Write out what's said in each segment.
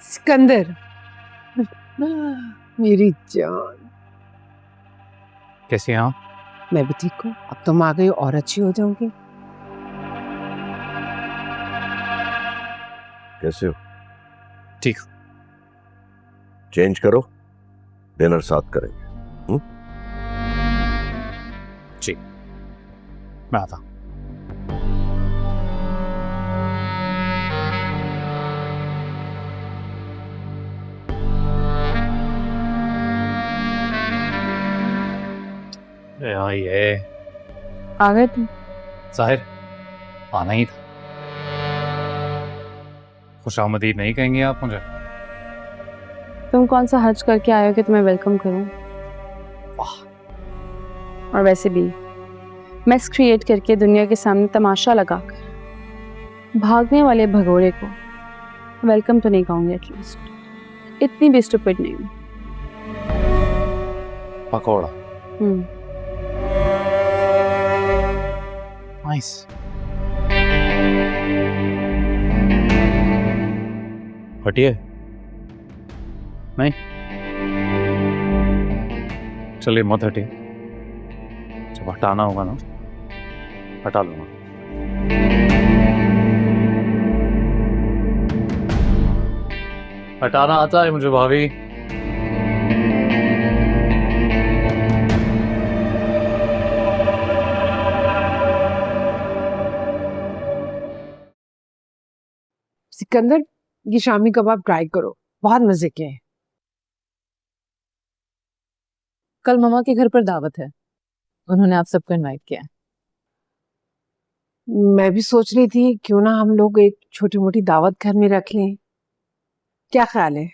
सिकंदर मेरी जान, कैसी हैं आप? मैं भी ठीक हूँ। अब तुम आ गई और अच्छी हो जाओगी। कैसे हो? ठीक। चेंज करो, डिनर साथ करेंगे। जी, मैं आता। यार ये आ गए तुम? जाहिर आना ही था। खुशामदीद नहीं कहेंगे आप मुझे? तुम कौन सा हज करके आए हो कि तुम्हें वेलकम करूं? वाह। और वैसे भी मेस क्रिएट करके दुनिया के सामने तमाशा लगाकर भागने वाले भगोड़े को वेलकम तो नहीं कहूंगी। एटलीस्ट इतनी भी स्टूपिड नहीं हूं। पकौड़ा नाइस। हटिए। नहीं, चलिए मत हटिए। जब हटाना होगा ना हटा लूंगा। हटाना आता है मुझे भाभी। सिकंदर, ये शामी कबाब ट्राई करो, बहुत मजे के हैं। कल ममा के घर पर दावत है, उन्होंने आप सबको इनवाइट किया है। मैं भी सोच रही थी क्यों ना हम लोग एक छोटी मोटी दावत घर में रख लें, क्या ख्याल है?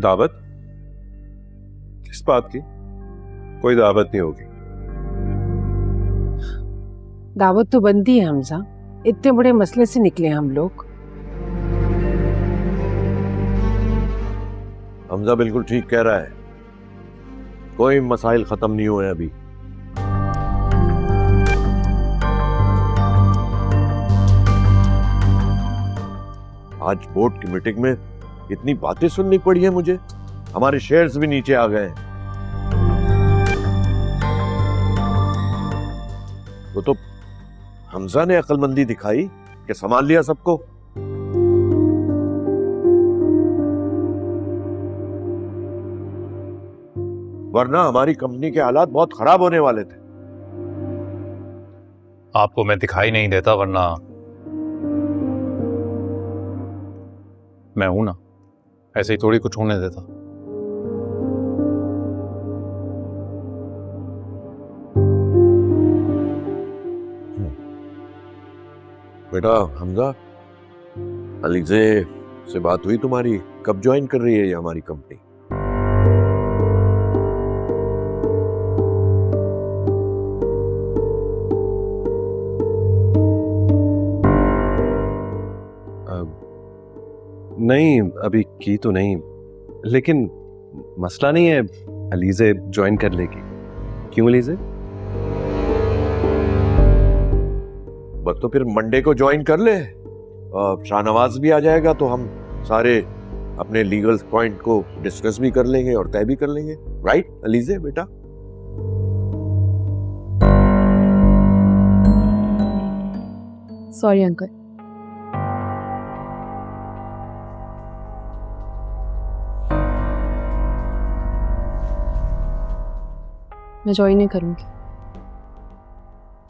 दावत? किस बात की? कोई दावत नहीं होगी। दावत तो बनती है हमजा, इतने बड़े मसले से निकले हम लोग। हमजा बिल्कुल ठीक कह रहा है, कोई मसाइल खत्म नहीं हुए अभी। आज बोर्ड की मीटिंग में इतनी बातें सुननी पड़ी है मुझे, हमारे शेयर्स भी नीचे आ गए हैं। तो हमजा ने अक्लमंदी दिखाई कि संभाल लिया सबको। वरना हमारी कंपनी के हालात बहुत खराब होने वाले थे। आपको मैं दिखाई नहीं देता, वरना मैं हूं ना, ऐसे ही थोड़ी कुछ होने देता। बेटा हमजा, अलीजे से बात हुई तुम्हारी? कब ज्वाइन कर रही है ये हमारी कंपनी? नहीं, अभी की तो नहीं, लेकिन मसला नहीं है, अलीजे ज्वाइन कर लेगी। क्यों अलीजे? बस तो फिर मंडे को ज्वाइन कर ले, शाहनवाज भी आ जाएगा तो हम सारे अपने लीगल पॉइंट को डिस्कस भी कर लेंगे और तय भी कर लेंगे। राइट अलीजे बेटा? Sorry uncle. मैं ज्वाइन नहीं करूंगी।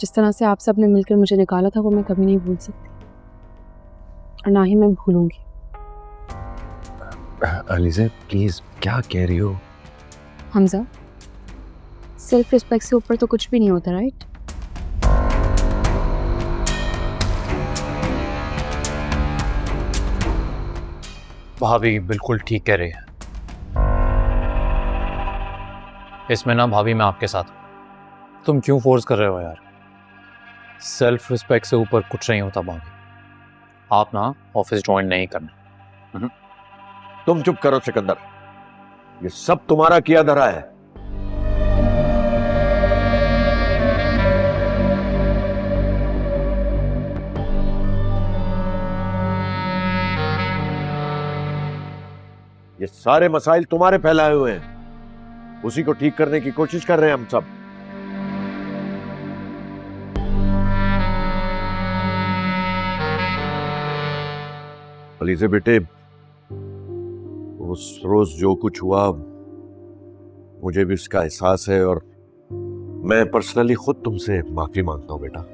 जिस तरह से आप सब ने मिलकर मुझे निकाला था वो मैं कभी नहीं भूल सकती, और ना ही मैं भूलूंगी। अलीजे प्लीज, क्या कह रही हो? हमजा, सेल्फ रिस्पेक्ट से ऊपर तो कुछ भी नहीं होता, राइट? भाभी बिल्कुल ठीक कह रही है। इसमें ना भाभी मैं आपके साथ हूं। तुम क्यों फोर्स कर रहे हो यार? सेल्फ रिस्पेक्ट से ऊपर कुछ नहीं होता भाभी। आप ना ऑफिस ज्वाइन नहीं करना। तुम चुप करो सिकंदर, ये सब तुम्हारा किया धरा है। ये सारे मसाइल तुम्हारे फैलाए हुए हैं, उसी को ठीक करने की कोशिश कर रहे हैं हम सब। अलीज़े बेटे, उस रोज जो कुछ हुआ मुझे भी उसका एहसास है और मैं पर्सनली खुद तुमसे माफी मांगता हूं बेटा।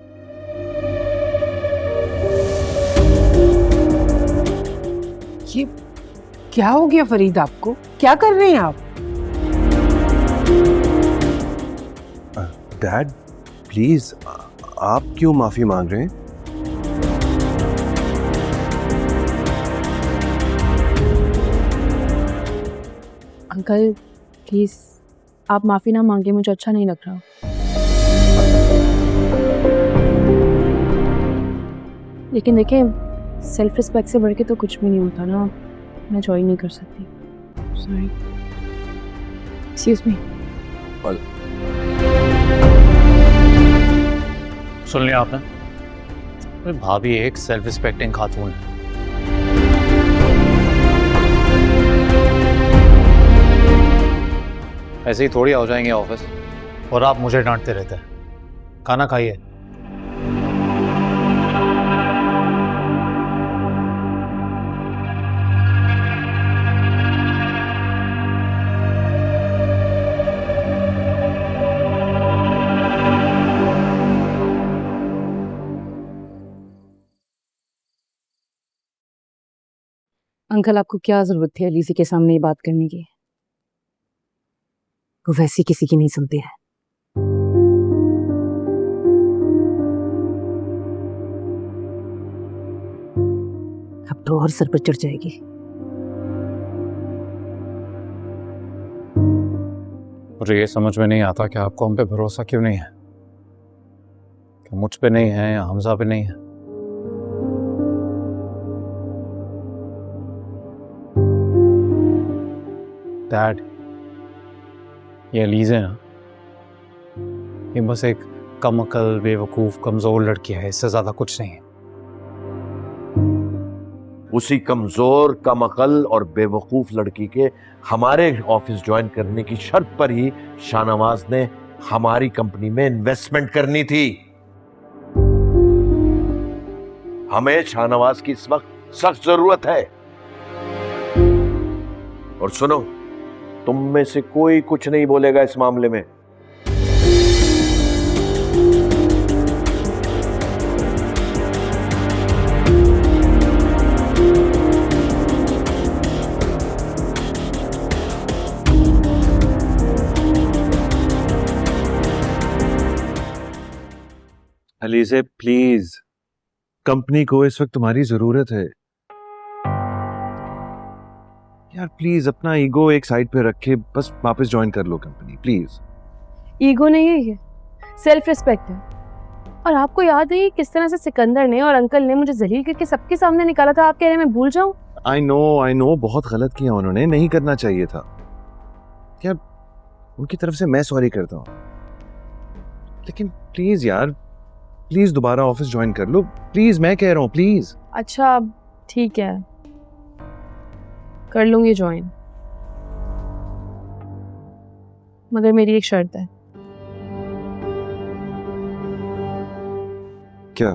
ये क्या हो गया फरीद, आपको क्या कर रहे हैं आप? डैड प्लीज, आप क्यों माफी मांग रहे हैं? अंकल प्लीज़ आप माफ़ी ना मांगे, मुझे अच्छा नहीं लग रहा। लेकिन देखें, सेल्फ रिस्पेक्ट से बढ़ के तो कुछ भी नहीं होता ना। मैं ज्वाइन नहीं कर सकती, सॉरी। Excuse me. सुन लिया आपने? अरे भाभी एक सेल्फ रिस्पेक्टिंग खातून है। ऐसे ही थोड़ी आ जाएंगे ऑफिस और आप मुझे डांटते रहते हैं। खाना खाइए। अंकल आपको क्या जरूरत थी अलीज़े के सामने ये बात करने की? वो वैसे किसी की नहीं सुनते हैं। अब तो और सर पर चढ़ जाएगी। मुझे ये समझ में नहीं आता कि आपको हम पे भरोसा क्यों नहीं है, कि मुझ पे नहीं है या हमजा पे नहीं है। डैड, ये अलीज़े ना, ये बस एक कम अकल, बेवकूफ़, कमज़ोर लड़की है, इससे ज़्यादा कुछ नहीं है। उसी कमजोर, कम अकल और बेवकूफ लड़की के हमारे ऑफिस ज्वाइन करने की शर्त पर ही शाहनवाज ने हमारी कंपनी में इन्वेस्टमेंट करनी थी। हमें शाहनवाज की इस वक्त सख्त जरूरत है। और सुनो, तुम में से कोई कुछ नहीं बोलेगा इस मामले में। अलीज़े प्लीज, कंपनी को इस वक्त तुम्हारी जरूरत है यार। प्लीज अपना ईगो एक साइड पे रख के बस वापस ज्वाइन कर लो कंपनी, प्लीज। ईगो नहीं है ये, सेल्फ रिस्पेक्ट है। और आपको याद है किस तरह से सिकंदर ने और अंकल ने मुझे जलील करके सबके सामने निकाला था? आप कह रहे हैं मैं भूल जाऊं? आई नो बहुत गलत किया उन्होंने, नहीं करना चाहिए था यार। उनकी तरफ से मैं सॉरी करता हूँ, लेकिन प्लीज यार, प्लीज दोबारा ऑफिस ज्वाइन कर लो प्लीज, मैं कह रहा हूँ प्लीज। अच्छा ठीक है, कर लूंगी ज्वाइन, मगर मेरी एक शर्त है। क्या?